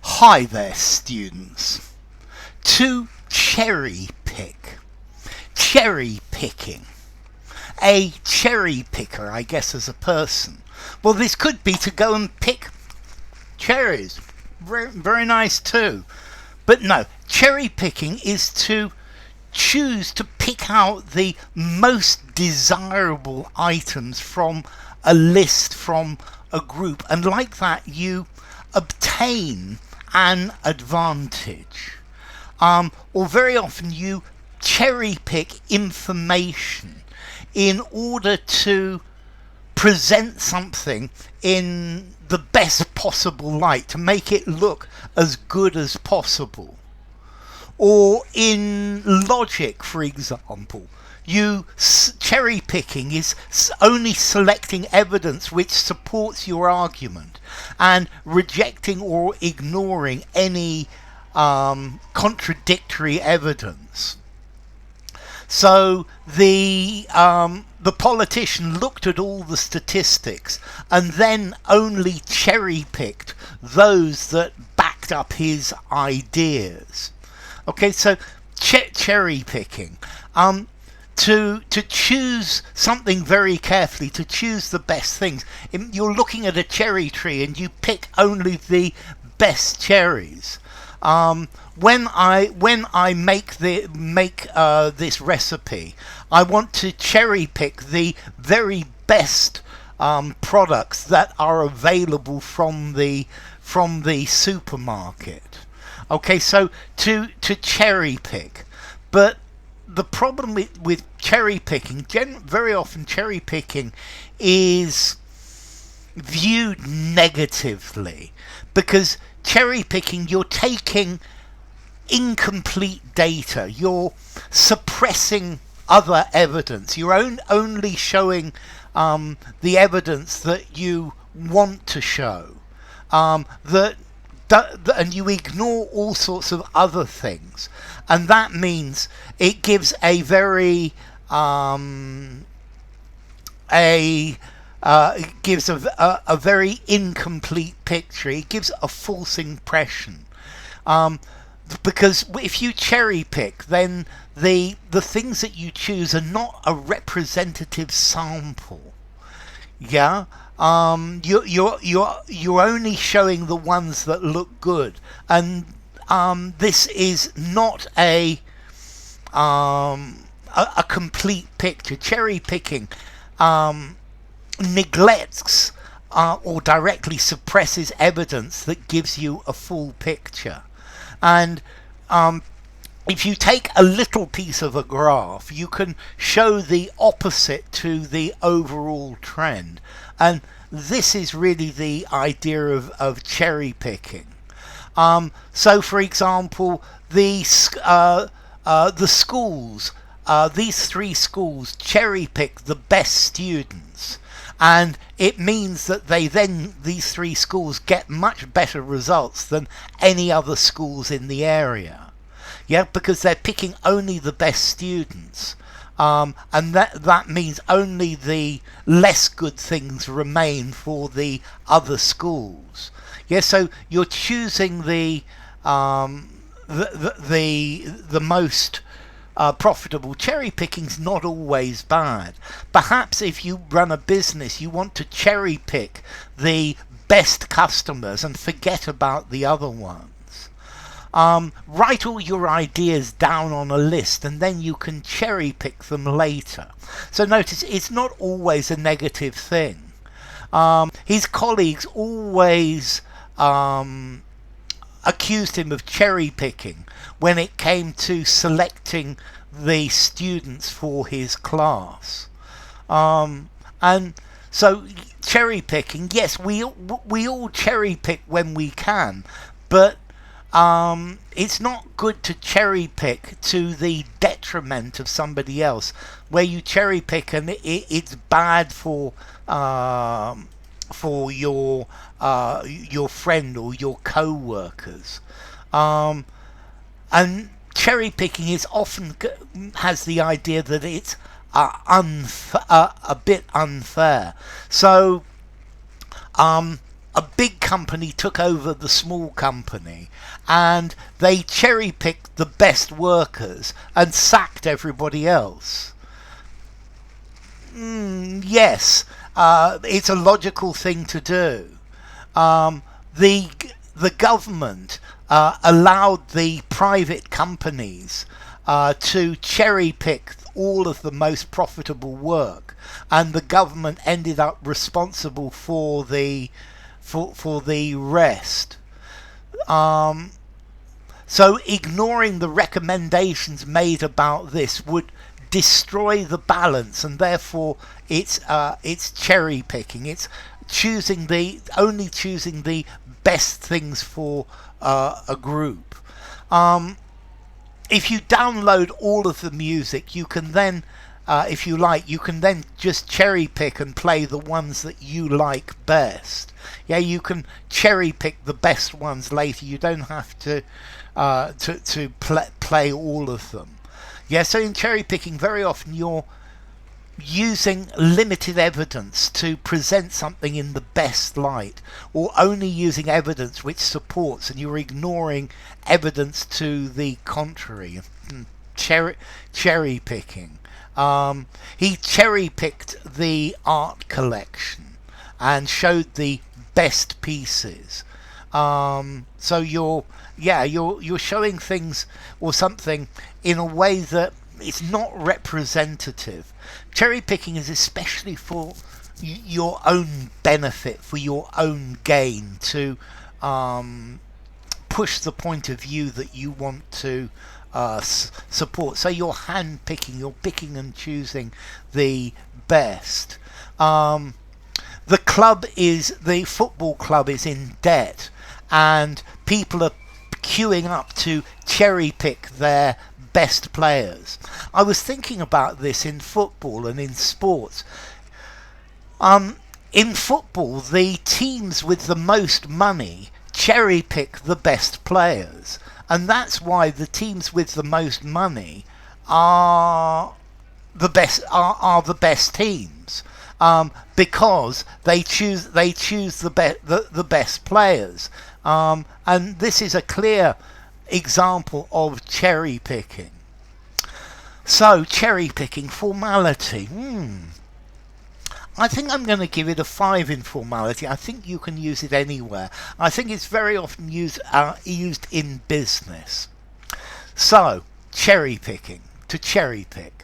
Hi there, students. To cherry pick. Cherry picking. A cherry picker, I guess, as a person. Well, this could be to go and pick cherries. Very, very nice too. But no, cherry picking is to choose to pick out the most desirable items from a list, from a group, and like that you obtain an advantage. Or very often you cherry pick information in order to present something in the best possible light, to make it look as good as possible. Or in logic, for example, cherry picking is only selecting evidence which supports your argument and rejecting or ignoring any contradictory evidence. So the politician looked at all the statistics and then only cherry picked those that backed up his ideas. Okay, so cherry picking. To choose something very carefully, to choose the best things. You're looking at a cherry tree and you pick only the best cherries. When I make this recipe, I want to cherry pick the very best products that are available from the supermarket. Okay, so to cherry pick, but the problem with cherry picking, very often cherry picking is viewed negatively, because cherry picking, you're taking incomplete data, you're suppressing other evidence, you're only showing the evidence that you want to show, and you ignore all sorts of other things, and that means it gives a very it gives a very incomplete picture. It gives a false impression, because if you cherry pick, then the things that you choose are not a representative sample. Yeah. You're only showing the ones that look good, and this is not a complete picture. Cherry picking neglects or directly suppresses evidence that gives you a full picture. And if you take a little piece of a graph, you can show the opposite to the overall trend. And this is really the idea of cherry picking. So, for example, the schools, these three schools cherry pick the best students. And it means that these three schools get much better results than any other schools in the area. Yeah, because they're picking only the best students. And that means only the less good things remain for the other schools. Yeah, so you're choosing the most profitable. Cherry picking's not always bad. Perhaps if you run a business, you want to cherry pick the best customers and forget about the other ones. Write all your ideas down on a list and then you can cherry pick them later. So notice, it's not always a negative thing. His colleagues always accused him of cherry picking when it came to selecting the students for his class. And so cherry picking, yes, we all cherry pick when we can, but it's not good to cherry pick to the detriment of somebody else, where you cherry pick and it's bad for your friend or your co-workers. And cherry picking is often has the idea that it's a bit unfair. So a big company took over the small company and they cherry picked the best workers and sacked everybody else. Yes, it's a logical thing to do. The government allowed the private companies to cherry pick all of the most profitable work, and the government ended up responsible for the rest. So ignoring the recommendations made about this would destroy the balance, and therefore it's cherry picking. It's only choosing the best things for a group. If you download all of the music, you can then, if you like, you can then just cherry pick and play the ones that you like best. Yeah, you can cherry pick the best ones later. You don't have to play all of them. Yeah, so in cherry picking, very often you're using limited evidence to present something in the best light, or only using evidence which supports, and you're ignoring evidence to the contrary. Cherry picking. He cherry picked the art collection and showed the best pieces. So you're showing things or something in a way that it's not representative. Cherry picking is especially for your own benefit, for your own gain, to push the point of view that you want to support. So you're hand picking, you're picking and choosing the best. The football club is in debt, and people are queuing up to cherry pick their best players. I was thinking about this in football and in sports. In football, the teams with the most money cherry pick the best players, and that's why the teams with the most money are the best teams, because they choose the best players, and this is a clear example of cherry picking. So cherry picking, formality. I think I'm going to give it a 5 in formality. I think you can use it anywhere. I think it's very often used in business. So cherry picking, to cherry pick.